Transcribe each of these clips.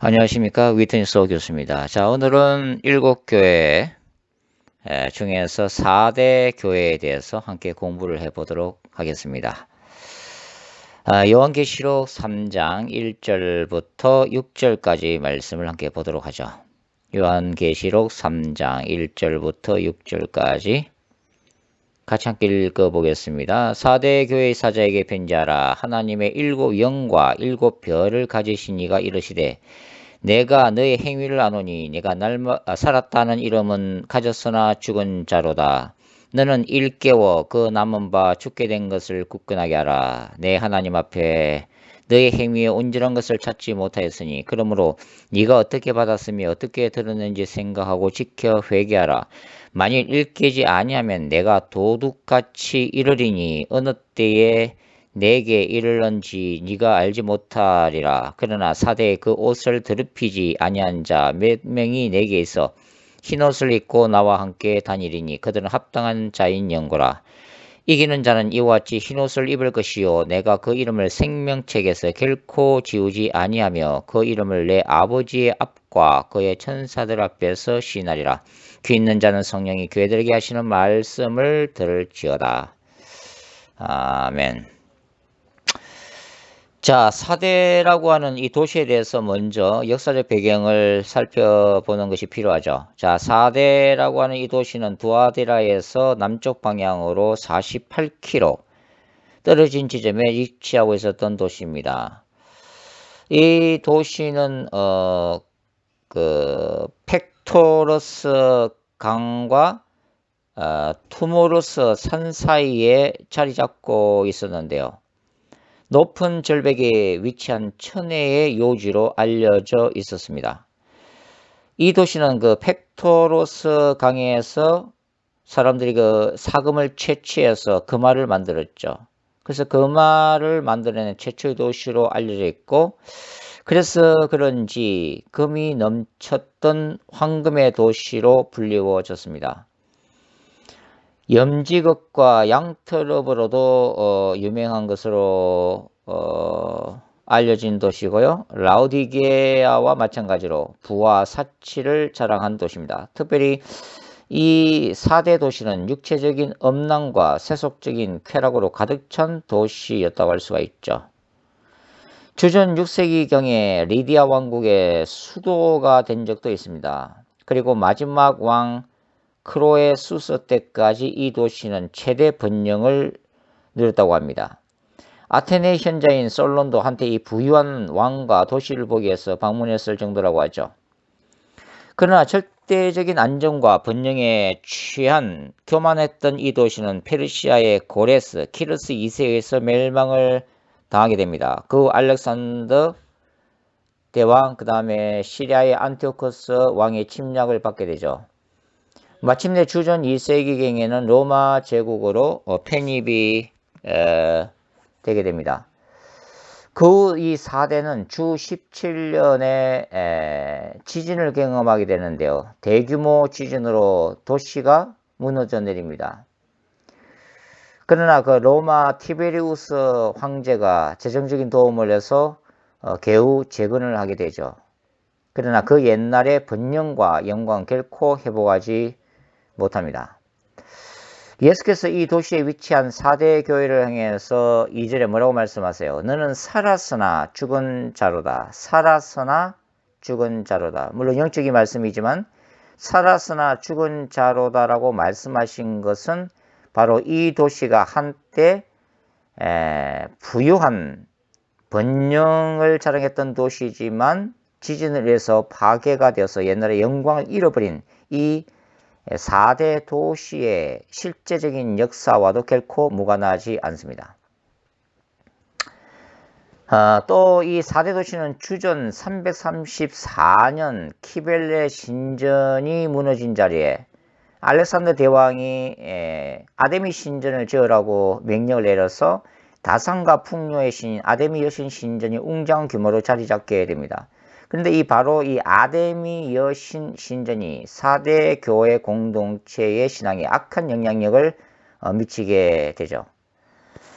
안녕하십니까. 위트니스 교수입니다. 자, 오늘은 일곱 교회 중에서 4대 교회에 대해서 함께 공부를 해보도록 하겠습니다. 요한계시록 3장 1절부터 6절까지 말씀을 함께 보도록 하죠. 요한계시록 3장 1절부터 6절까지 같이 함께 읽어보겠습니다. 4대 교회의 사자에게 편지하라. 하나님의 일곱 영과 일곱 별을 가지신 이가 이르시되 내가 너의 행위를 아노니 내가 살았다는 이름은 가졌으나 죽은 자로다. 너는 일깨워 그 남은 바 죽게 된 것을 굳건하게 하라. 내 하나님 앞에 너의 행위에 온전한 것을 찾지 못하였으니 그러므로 네가 어떻게 받았으며 어떻게 들었는지 생각하고 지켜 회개하라. 만일 일깨지 아니하면 내가 도둑같이 이르리니 어느 때에 내게 이르는지 네가 알지 못하리라. 그러나 사대에 그 옷을 더럽히지 아니한 자 몇 명이 내게 있어 흰옷을 입고 나와 함께 다니리니 그들은 합당한 자인 영고라. 이기는 자는 이와 같이 흰옷을 입을 것이요 내가 그 이름을 생명책에서 결코 지우지 아니하며 그 이름을 내 아버지의 앞과 그의 천사들 앞에서 시인하리라. 귀 있는 자는 성령이 교회들에게 하시는 말씀을 들을지어다. 아멘. 자, 사대라고 하는 이 도시에 대해서 먼저 역사적 배경을 살펴보는 것이 필요하죠. 자, 사대라고 하는 이 도시는 두아디라에서 남쪽 방향으로 48km 떨어진 지점에 위치하고 있었던 도시입니다. 이 도시는 팩토러스 강과 투모루스 산 사이에 자리 잡고 있었는데요. 높은 절벽에 위치한 천혜의 요지로 알려져 있었습니다. 이 도시는 팩토로스 강에서 사람들이 사금을 채취해서 금화를 만들었죠. 그래서 금화를 만들어낸 최초의 도시로 알려져 있고, 그래서 그런지 금이 넘쳤던 황금의 도시로 불리워졌습니다. 염지극과 양털업으로도 유명한 것으로 알려진 도시고요. 라우디게아와 마찬가지로 부와 사치를 자랑한 도시입니다. 특별히 이 4대 도시는 육체적인 음란과 세속적인 쾌락으로 가득 찬 도시였다고 할 수가 있죠. 주전 6세기경에 리디아 왕국의 수도가 된 적도 있습니다. 그리고 마지막 왕 크로에수스 때까지 이 도시는 최대 번영을 누렸다고 합니다. 아테네 현자인 솔론도 한때 이 부유한 왕과 도시를 보기 위해서 방문했을 정도라고 하죠. 그러나 절대적인 안정과 번영에 취한 교만했던 이 도시는 페르시아의 고레스, 키르스 2세에 의해서 멸망을 당하게 됩니다. 그 알렉산더 대왕, 그 다음에 시리아의 안티오코스 왕의 침략을 받게 되죠. 마침내 주전 2세기경에는 로마 제국으로 편입이 되게 됩니다. 이 4대는 주 17년에 지진을 경험하게 되는데요. 대규모 지진으로 도시가 무너져 내립니다. 그러나 로마 티베리우스 황제가 재정적인 도움을 해서 겨우 재건을 하게 되죠. 그러나 그 옛날의 번영과 영광 결코 회복하지 못합니다. 예수께서 이 도시에 위치한 4대 교회를 향해서 2절에 뭐라고 말씀하세요? 너는 살았으나 죽은 자로다. 살았으나 죽은 자로다. 물론 영적인 말씀이지만 살았으나 죽은 자로다라고 말씀하신 것은 바로 이 도시가 한때 부유한 번영을 자랑했던 도시지만 지진을 위해서 파괴가 되어서 옛날의 영광을 잃어버린 이 4대 도시의 실제적인 역사와도 결코 무관하지 않습니다. 또 이 4대 도시는 주전 334년 키벨레 신전이 무너진 자리에 알렉산더 대왕이 아데미 신전을 지으라고 명령을 내려서 다산과 풍요의 신인 아데미 여신 신전이 웅장한 규모로 자리 잡게 됩니다. 그런데 바로 이 아데미 여신 신전이 4대 교회 공동체의 신앙에 악한 영향력을 미치게 되죠.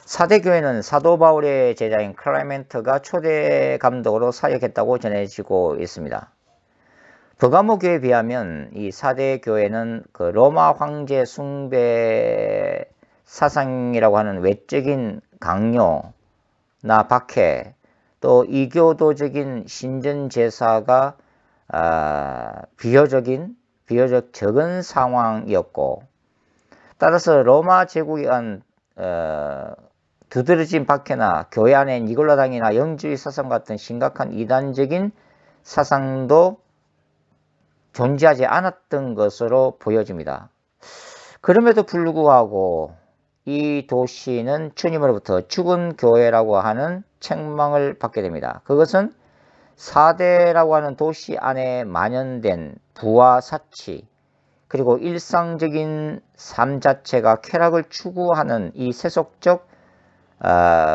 4대 교회는 사도 바울의 제자인 클레멘트가 초대 감독으로 사역했다고 전해지고 있습니다. 버가모 교회에 비하면 이 4대 교회는 그 로마 황제 숭배 사상이라고 하는 외적인 강요나 박해, 또 이교도적인 신전 제사가 비교적 적은 상황이었고, 따라서 로마 제국에 의한 두드러진 박해나 교회 안에 니골라당이나 영주의 사상 같은 심각한 이단적인 사상도 존재하지 않았던 것으로 보여집니다. 그럼에도 불구하고 이 도시는 주님으로부터 죽은 교회라고 하는 책망을 받게 됩니다. 그것은 4대라고 하는 도시 안에 만연된 부와 사치, 그리고 일상적인 삶 자체가 쾌락을 추구하는 이 세속적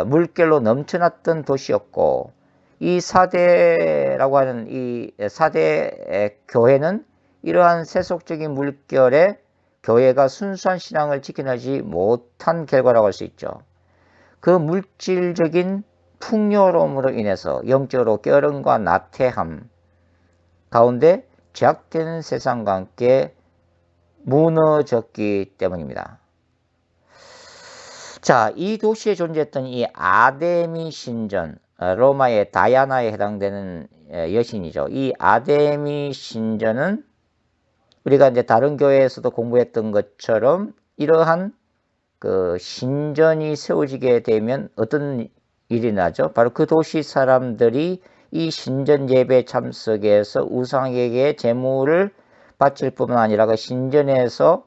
물결로 넘쳐났던 도시였고, 이 4대라고 하는 이 4대 교회는 이러한 세속적인 물결에 교회가 순수한 신앙을 지켜내지 못한 결과라고 할 수 있죠. 그 물질적인 풍요로움으로 인해서 영적으로 깨어름과 나태함 가운데 죄악되는 세상과 함께 무너졌기 때문입니다. 자, 이 도시에 존재했던 이 아데미 신전, 로마의 다이아나에 해당되는 여신이죠. 이 아데미 신전은 우리가 이제 다른 교회에서도 공부했던 것처럼 이러한 그 신전이 세워지게 되면 어떤 일이 나죠? 바로 그 도시 사람들이 이 신전 예배 참석해서 우상에게 제물을 바칠 뿐만 아니라 그 신전에서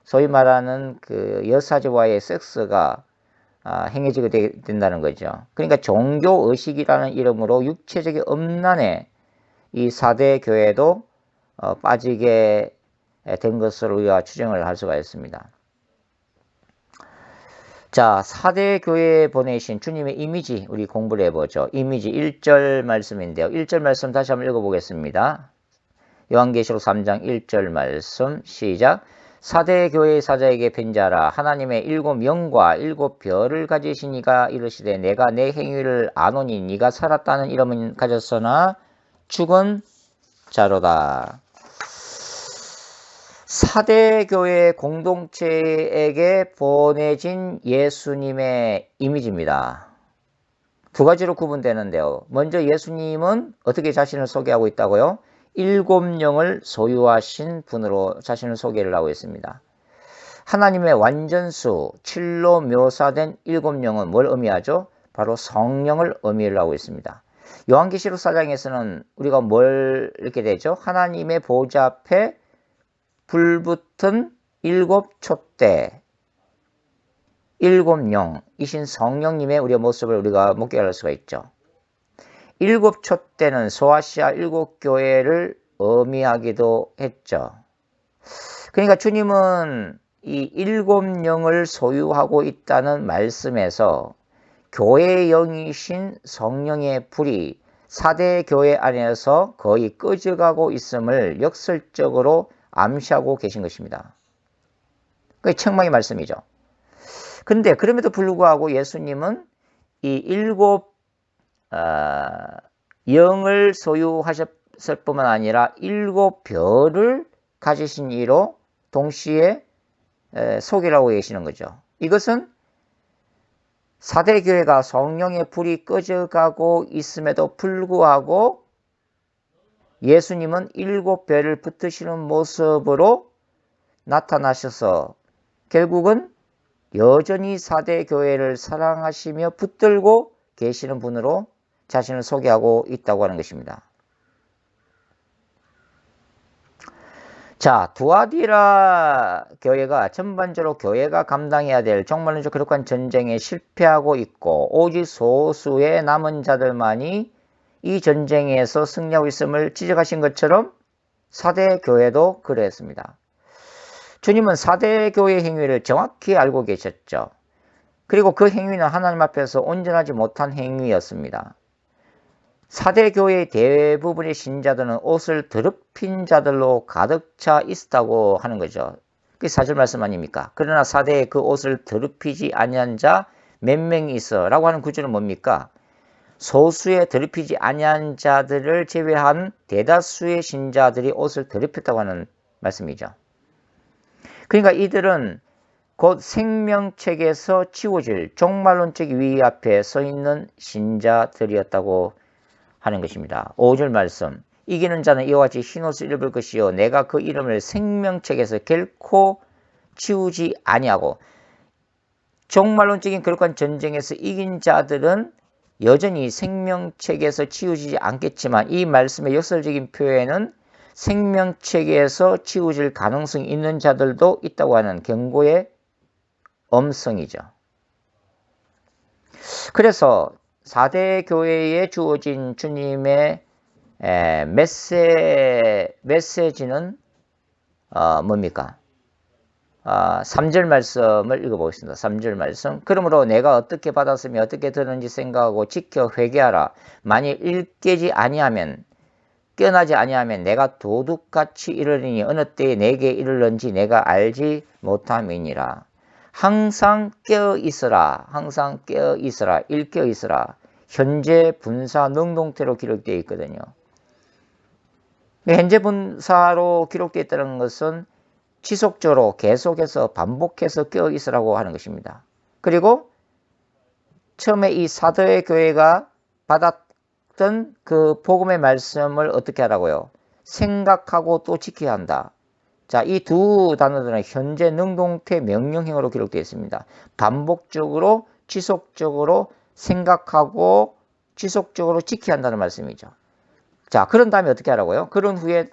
소위 말하는 그 여사제와의 섹스가 행해지게 된다는 거죠. 그러니까 종교의식이라는 이름으로 육체적인 음란에 이 4대 교회도 빠지게 된 것으로 우리가 추정을 할 수가 있습니다. 자, 4대 교회에 보내신 주님의 이미지 우리 공부를 해보죠. 이미지 1절 말씀인데요. 1절 말씀 다시 한번 읽어보겠습니다. 요한계시록 3장 1절 말씀 시작. 4대 교회의 사자에게 벤자라 하나님의 7영과 7별을 가지신 이가 이르시되 내가 내 행위를 아노니 네가 살았다는 이름은 가졌으나 죽은 자로다. 4대 교회 공동체에게 보내진 예수님의 이미지입니다. 두 가지로 구분되는데요. 먼저 예수님은 어떻게 자신을 소개하고 있다고요? 7영을 소유하신 분으로 자신을 소개를 하고 있습니다. 하나님의 완전수 7로 묘사된 7영은 뭘 의미하죠? 바로 성령을 의미를 하고 있습니다. 요한계시록 4장에서는 우리가 뭘 읽게 되죠? 하나님의 보좌 앞에 불붙은 7촛대 7영이신 성령님의 우리의 모습을 우리가 목격할 수가 있죠. 7촛대는 소아시아 7교회를 의미하기도 했죠. 그러니까 주님은 이 7영을 소유하고 있다는 말씀에서 교회의 영이신 성령의 불이 4대 교회 안에서 거의 꺼져가고 있음을 역설적으로 암시하고 계신 것입니다. 그게 책망의 말씀이죠. 근데 그럼에도 불구하고 예수님은 이 7영을 소유하셨을 뿐만 아니라 7별을 가지신 이로 동시에 소개를 하고 계시는 거죠. 이것은 4대 교회가 성령의 불이 꺼져가고 있음에도 불구하고 예수님은 7별을 붙드시는 모습으로 나타나셔서 결국은 여전히 4대 교회를 사랑하시며 붙들고 계시는 분으로 자신을 소개하고 있다고 하는 것입니다. 자, 두아디라 교회가 전반적으로 교회가 감당해야 될 정말로 거룩한 전쟁에 실패하고 있고 오직 소수의 남은 자들만이 이 전쟁에서 승리하고 있음을 지적하신 것처럼 4대 교회도 그랬습니다. 주님은 4대 교회의 행위를 정확히 알고 계셨죠. 그리고 그 행위는 하나님 앞에서 온전하지 못한 행위였습니다. 4대 교회의 대부분의 신자들은 옷을 더럽힌 자들로 가득 차 있었다고 하는 거죠. 그게 사실 말씀 아닙니까? 그러나 4대의 그 옷을 더럽히지 아니한 자 몇 명이 있어 라고 하는 구절은 뭡니까? 소수의 더럽히지 아니한 자들을 제외한 대다수의 신자들이 옷을 더럽혔다고 하는 말씀이죠. 그러니까 이들은 곧 생명책에서 치워질 종말론적 위기 앞에 서 있는 신자들이었다고 하는 것입니다. 5절 말씀. 이기는 자는 이와 같이 흰옷을 입을 것이요 내가 그 이름을 생명책에서 결코 치우지 아니하고. 종말론적인 거룩한 전쟁에서 이긴 자들은 여전히 생명책에서 치우지지 않겠지만 이 말씀의 역설적인 표현은 생명책에서 치우질 가능성이 있는 자들도 있다고 하는 경고의 엄성이죠. 그래서 4대 교회에 주어진 주님의 메시지는 뭡니까? 3절 말씀을 읽어보겠습니다. 3절 말씀. 그러므로 내가 어떻게 받았으며 어떻게 들었는지 생각하고 지켜 회개하라. 만일 깨지 아니하면 깨어나지 아니하면 내가 도둑같이 이르리니 어느 때에 내게 이르는지 내가 알지 못함이니라. 항상 깨어 있으라. 항상 깨어 있으라. 일깨어 있으라. 현재 분사 능동태로 기록되어 있거든요. 현재 분사로 기록되어 있다는 것은 지속적으로 계속해서 반복해서 깨어 있으라고 하는 것입니다. 그리고 처음에 이 사도의 교회가 받았던 그 복음의 말씀을 어떻게 하라고요? 생각하고 또 지켜야 한다. 자, 이 두 단어들은 현재 능동태 명령형으로 기록되어 있습니다. 반복적으로 지속적으로 생각하고 지속적으로 지켜야 한다는 말씀이죠. 자, 그런 다음에 어떻게 하라고요? 그런 후에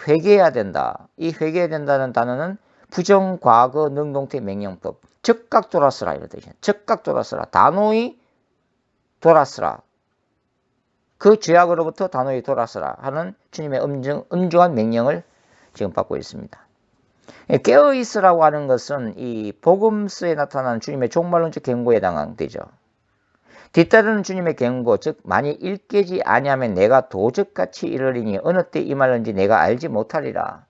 회개해야 된다. 이 회개해야 된다는 단어는 부정과거 능동태 명령법. 즉각 돌아서라 이런 뜻이에요. 즉각 돌아서라. 단호히 돌아서라. 그 죄악으로부터 단호히 돌아서라 하는 주님의 엄중한 명령을 지금 받고 있습니다. 깨어있으라고 하는 것은 이 복음서에 나타나는 주님의 종말론적 경고에 해당되죠. 뒤따르는 주님의 경고, 즉 만일 일깨지 아니하면 내가 도적같이 이르리니 어느 때 임하는지 내가 알지 못하리라.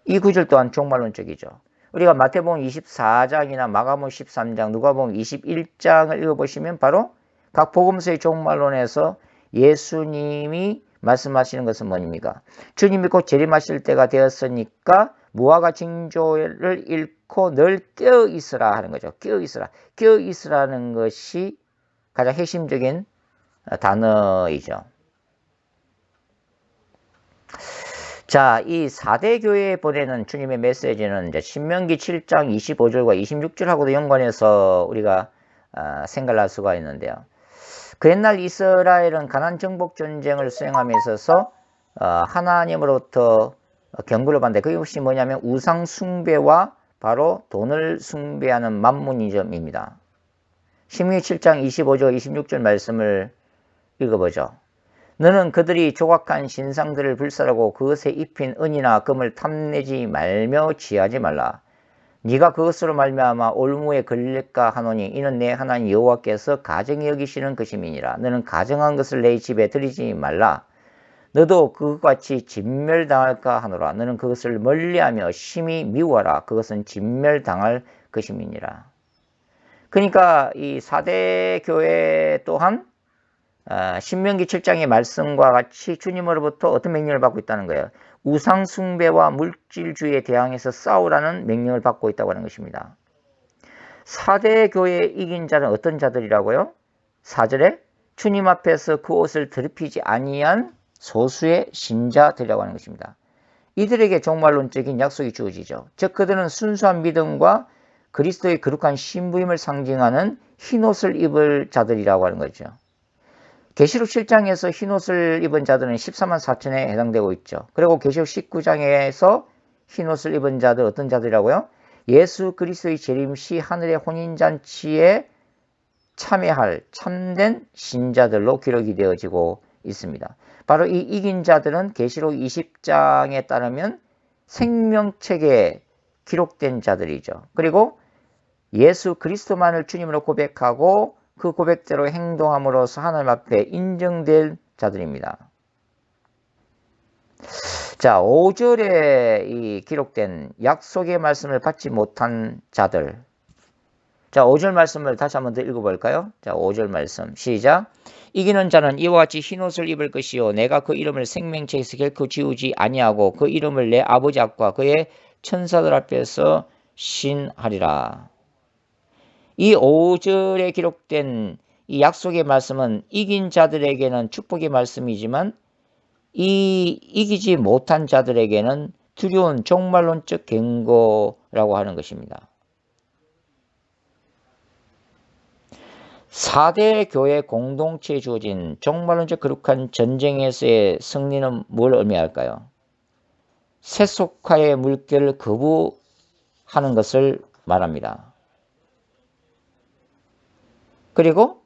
이 구절 또한 종말론적이죠. 우리가 마태복음 24장이나 마가복음 13장, 누가복음 21장을 읽어보시면 바로 각 복음서의 종말론에서 예수님이 말씀하시는 것은 뭡니까? 주님이 곧 재림하실 때가 되었으니까 무화과 징조를 잃고 늘 깨어있으라 하는 거죠. 깨어있으라. 깨어있으라는 것이 가장 핵심적인 단어이죠. 자, 이 4대 교회에 보내는 주님의 메시지는 이제 신명기 7장 25절과 26절하고도 연관해서 우리가 생각을 할 수가 있는데요. 그 옛날 이스라엘은 가나안 정복 전쟁을 수행함에 있어서 하나님으로부터 경고를 받는데 그것이 뭐냐면 우상 숭배와 바로 돈을 숭배하는 만문이점입니다. 신명기 7장 25절 26절 말씀을 읽어보죠. 너는 그들이 조각한 신상들을 불살하고 그것에 입힌 은이나 금을 탐내지 말며 취하지 말라. 네가 그것으로 말미암아 올무에 걸릴까 하노니 이는 내 하나님 여호와께서 가정히 여기시는 것임이니라. 너는 가정한 것을 내 집에 들이지 말라. 너도 그것같이 진멸당할까 하노라. 너는 그것을 멀리하며 심히 미워하라. 그것은 진멸당할 것임이니라. 그러니까 이 4대 교회 또한 신명기 7장의 말씀과 같이 주님으로부터 어떤 명령을 받고 있다는 거예요. 우상 숭배와 물질주의에 대항해서 싸우라는 명령을 받고 있다고 하는 것입니다. 4대 교회에 이긴 자는 어떤 자들이라고요? 4절에 주님 앞에서 그 옷을 더럽히지 아니한 소수의 신자들이라고 하는 것입니다. 이들에게 종말론적인 약속이 주어지죠. 즉 그들은 순수한 믿음과 그리스도의 거룩한 신부임을 상징하는 흰옷을 입을 자들이라고 하는 거죠. 계시록 7장에서 흰옷을 입은 자들은 14만 4천에 해당되고 있죠. 그리고 계시록 19장에서 흰옷을 입은 자들 어떤 자들이라고요? 예수 그리스도의 재림 시 하늘의 혼인잔치에 참여할 참된 신자들로 기록이 되어지고 있습니다. 바로 이 이긴 자들은 계시록 20장에 따르면 생명책에 기록된 자들이죠. 그리고 예수 그리스도만을 주님으로 고백하고 그 고백대로 행동함으로써 하나님 앞에 인정될 자들입니다. 자, 5절에 이 기록된 약속의 말씀을 받지 못한 자들. 자, 5절 말씀을 다시 한번 더 읽어볼까요? 자, 5절 말씀 시작. 이기는 자는 이와 같이 흰옷을 입을 것이요 내가 그 이름을 생명책에서 결코 지우지 아니하고 그 이름을 내 아버지 앞과 그의 천사들 앞에서 신하리라. 이 5절에 기록된 이 약속의 말씀은 이긴 자들에게는 축복의 말씀이지만 이 이기지 못한 자들에게는 두려운 종말론적 경고라고 하는 것입니다. 4대 교회 공동체에 주어진 종말론적 거룩한 전쟁에서의 승리는 뭘 의미할까요? 세속화의 물결을 거부하는 것을 말합니다. 그리고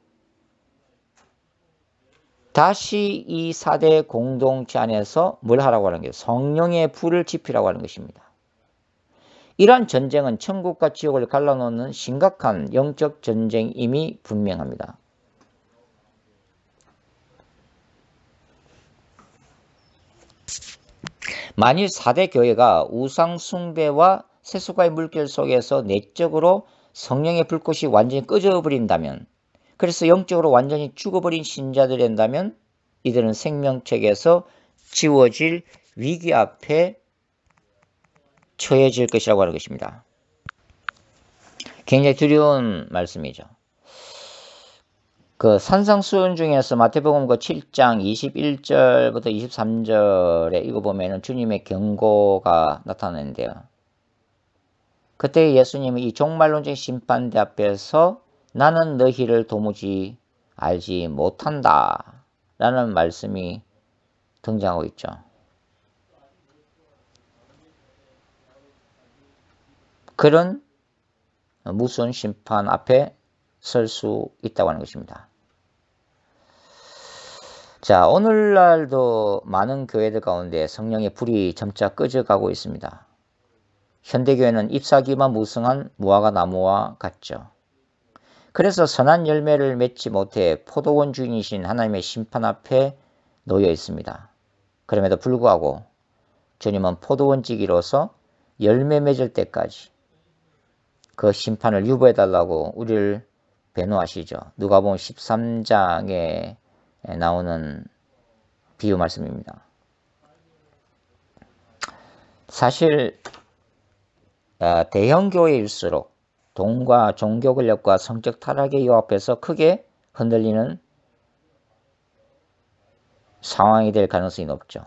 다시 이 4대 공동체 안에서 뭘 하라고 하는 게 성령의 불을 지피라고 하는 것입니다. 이러한 전쟁은 천국과 지옥을 갈라놓는 심각한 영적 전쟁임이 분명합니다. 만일 4대 교회가 우상 숭배와 세속화의 물결 속에서 내적으로 성령의 불꽃이 완전히 꺼져버린다면, 그래서 영적으로 완전히 죽어버린 신자들이 된다면 이들은 생명책에서 지워질 위기 앞에 처해질 것이라고 하는 것입니다. 굉장히 두려운 말씀이죠. 그 산상수훈 중에서 마태복음 그 7장 21절부터 23절에 읽어보면 주님의 경고가 나타나는데요. 그때 예수님이 이 종말론적 심판대 앞에서 나는 너희를 도무지 알지 못한다 라는 말씀이 등장하고 있죠. 그런 무서운 심판 앞에 설 수 있다고 하는 것입니다. 자, 오늘날도 많은 교회들 가운데 성령의 불이 점차 꺼져가고 있습니다. 현대교회는 잎사귀만 무성한 무화과 나무와 같죠. 그래서 선한 열매를 맺지 못해 포도원 주인이신 하나님의 심판 앞에 놓여 있습니다. 그럼에도 불구하고 주님은 포도원지기로서 열매 맺을 때까지 그 심판을 유보해달라고 우리를 배노하시죠. 누가복음 13장에 나오는 비유 말씀입니다. 사실 대형 교회일수록 돈과 종교 권력과 성적 타락의 요합에서 크게 흔들리는 상황이 될 가능성이 높죠.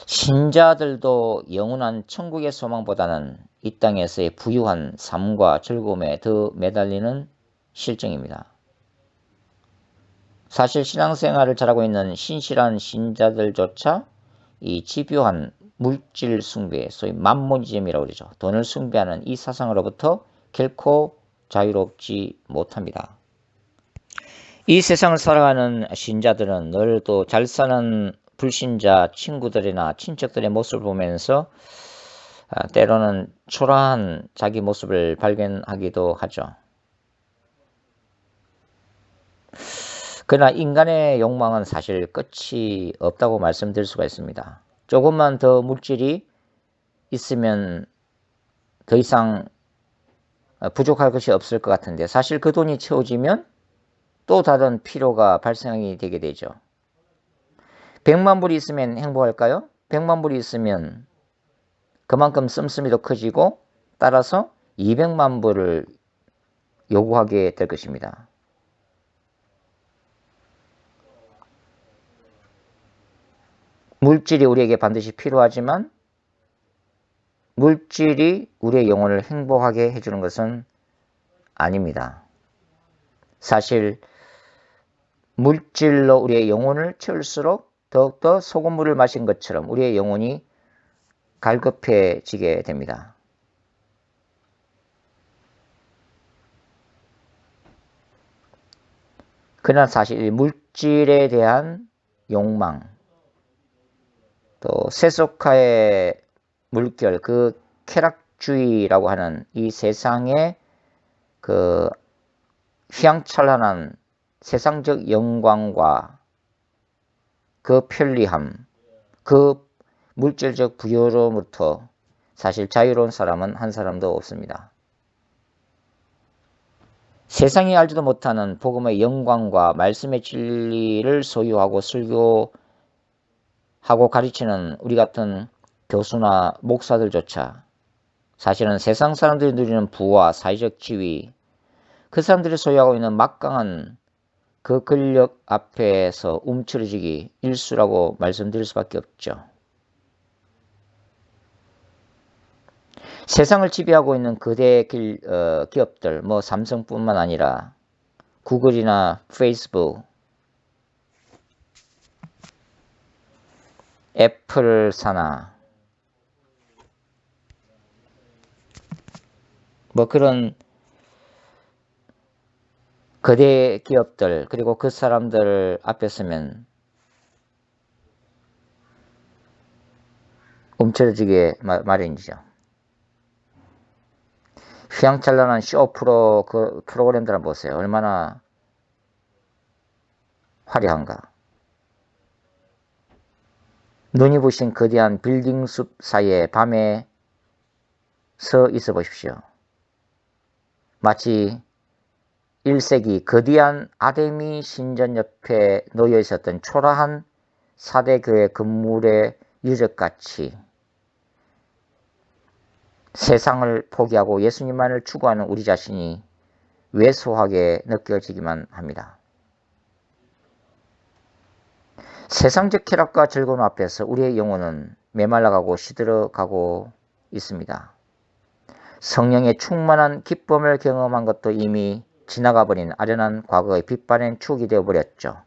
신자들도 영원한 천국의 소망보다는 이 땅에서의 부유한 삶과 즐거움에 더 매달리는 실정입니다. 사실 신앙생활을 잘하고 있는 신실한 신자들조차 이 집요한 물질 숭배, 소위 맘모니즘이라고 그러죠. 돈을 숭배하는 이 사상으로부터 결코 자유롭지 못합니다. 이 세상을 살아가는 신자들은 늘 또 잘 사는 불신자 친구들이나 친척들의 모습을 보면서 때로는 초라한 자기 모습을 발견하기도 하죠. 그러나 인간의 욕망은 사실 끝이 없다고 말씀드릴 수가 있습니다. 조금만 더 물질이 있으면 더 이상 부족할 것이 없을 것 같은데 사실 그 돈이 채워지면 또 다른 필요가 발생하게 되게 되죠. 100만 불이 있으면 행복할까요? 100만 불이 있으면 그만큼 씀씀이도 커지고 따라서 200만 불을 요구하게 될 것입니다. 물질이 우리에게 반드시 필요하지만 물질이 우리의 영혼을 행복하게 해주는 것은 아닙니다. 사실 물질로 우리의 영혼을 채울수록 더욱더 소금물을 마신 것처럼 우리의 영혼이 갈급해지게 됩니다. 그러나 사실 물질에 대한 욕망, 또 세속화의 물결, 그 쾌락주의라고 하는 이 세상의 그 휘황찬란한 세상적 영광과 그 편리함, 그 물질적 부여로부터 사실 자유로운 사람은 한 사람도 없습니다. 세상이 알지도 못하는 복음의 영광과 말씀의 진리를 소유하고 설교하고 가르치는 우리 같은 교수나 목사들조차 사실은 세상 사람들이 누리는 부와 사회적 지위, 그 사람들이 소유하고 있는 막강한 그 권력 앞에서 움츠러지기 일쑤라고 말씀드릴 수밖에 없죠. 세상을 지배하고 있는 거대 기업들, 삼성뿐만 아니라 구글이나 페이스북, 애플사나 그런 거대 기업들, 그리고 그 사람들 앞에 서면 움츠러지게 마련이죠. 휘황찬란한 쇼 프로그램들 한번 보세요. 얼마나 화려한가. 눈이 부신 거대한 빌딩 숲 사이에 밤에 서 있어 보십시오. 마치 1세기 거대한 아데미 신전 옆에 놓여 있었던 초라한 4대 교회 건물의 유적같이 세상을 포기하고 예수님만을 추구하는 우리 자신이 왜소하게 느껴지기만 합니다. 세상적 쾌락과 즐거움 앞에서 우리의 영혼은 메말라가고 시들어가고 있습니다. 성령의 충만한 기쁨을 경험한 것도 이미 지나가버린 아련한 과거의 빛바랜 추억이 되어버렸죠.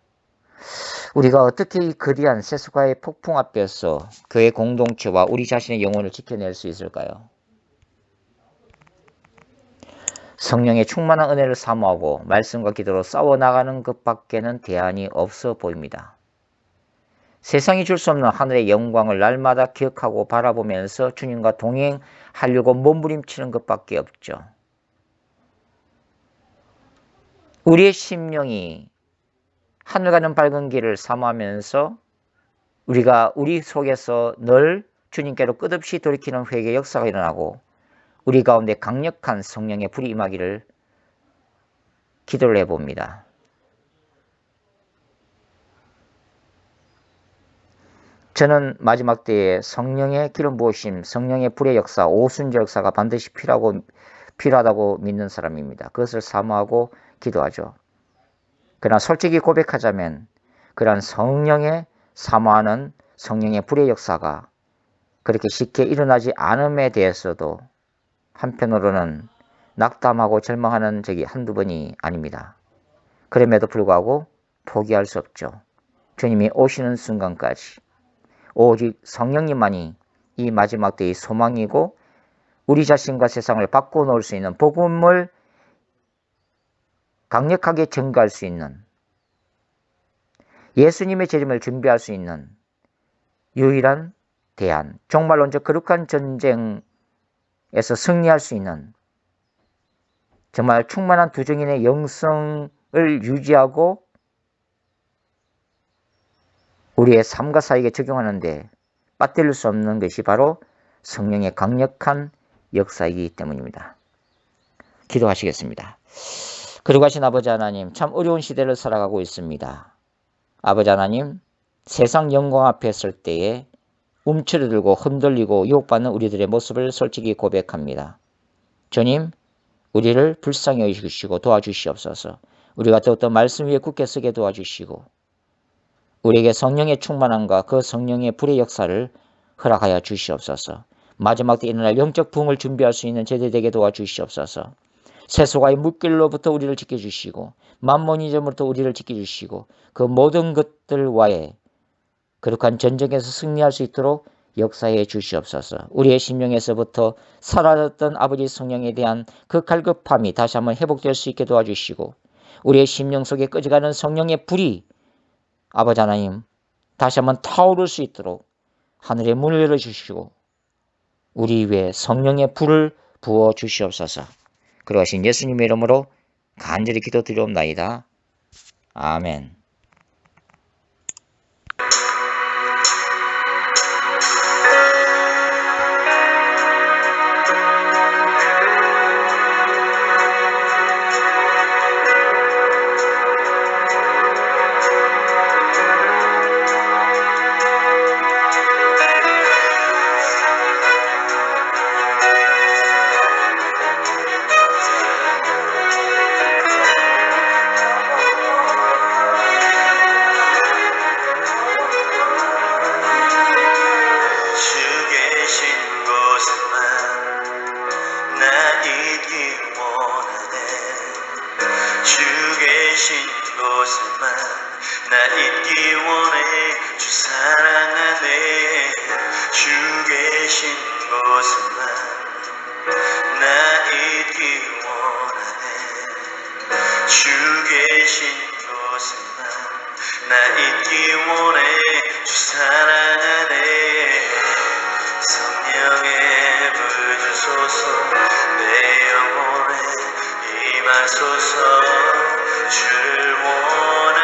우리가 어떻게 이 거대한 세속화의 폭풍 앞에서 교회 공동체와 우리 자신의 영혼을 지켜낼 수 있을까요? 성령의 충만한 은혜를 사모하고 말씀과 기도로 싸워나가는 것밖에는 대안이 없어 보입니다. 세상이 줄 수 없는 하늘의 영광을 날마다 기억하고 바라보면서 주님과 동행하려고 몸부림치는 것밖에 없죠. 우리의 심령이 하늘 가는 밝은 길을 사모하면서 우리가 우리 속에서 늘 주님께로 끝없이 돌이키는 회개 역사가 일어나고 우리 가운데 강력한 성령의 불이 임하기를 기도를 해봅니다. 저는 마지막 때에 성령의 기름 부으심, 성령의 불의 역사, 오순절 역사가 반드시 필요하다고 믿는 사람입니다. 그것을 사모하고 기도하죠. 그러나 솔직히 고백하자면 그러한 성령의 사모하는 성령의 불의 역사가 그렇게 쉽게 일어나지 않음에 대해서도 한편으로는 낙담하고 절망하는 적이 한두 번이 아닙니다. 그럼에도 불구하고 포기할 수 없죠. 주님이 오시는 순간까지 오직 성령님만이 이 마지막 때의 소망이고 우리 자신과 세상을 바꿔놓을 수 있는 복음을 강력하게 증거할 수 있는 예수님의 재림을 준비할 수 있는 유일한 대안, 정말로 거룩한 전쟁에서 승리할 수 있는 정말 충만한 두 증인의 영성을 유지하고 우리의 삶과 사역에 적용하는데 빠뜨릴 수 없는 것이 바로 성령의 강력한 역사이기 때문입니다. 기도하시겠습니다. 거룩하신 아버지 하나님, 참 어려운 시대를 살아가고 있습니다. 아버지 하나님, 세상 영광 앞에 설 때에 움츠러들고 흔들리고 유혹받는 우리들의 모습을 솔직히 고백합니다. 주님, 우리를 불쌍히 여기시고 도와주시옵소서. 우리가 더욱더 말씀 위에 굳게 서게 도와주시고 우리에게 성령의 충만함과 그 성령의 불의 역사를 허락하여 주시옵소서. 마지막 때 일어날 영적 부흥을 준비할 수 있는 제대되게 도와주시옵소서. 세속화의 물길로부터 우리를 지켜주시고 만몬이즘으로부터 우리를 지켜주시고 그 모든 것들과의 거룩한 전쟁에서 승리할 수 있도록 역사해 주시옵소서. 우리의 심령에서부터 사라졌던 아버지 성령에 대한 그 갈급함이 다시 한번 회복될 수 있게 도와주시고 우리의 심령 속에 꺼져가는 성령의 불이 아버지 하나님 다시 한번 타오를 수 있도록 하늘의 문을 열어주시고 우리 위에 성령의 불을 부어 주시옵소서. 그러하신 예수님의 이름으로 간절히 기도드리옵나이다. 아멘. 있기 원해 주 사랑 안에 주 계신 곳에만 나 있기 원하네 주 계신 곳에만 나 있기 원해 주 사랑 안에 성령의 불 주소서 내 영혼에 임하소서 주를 원하네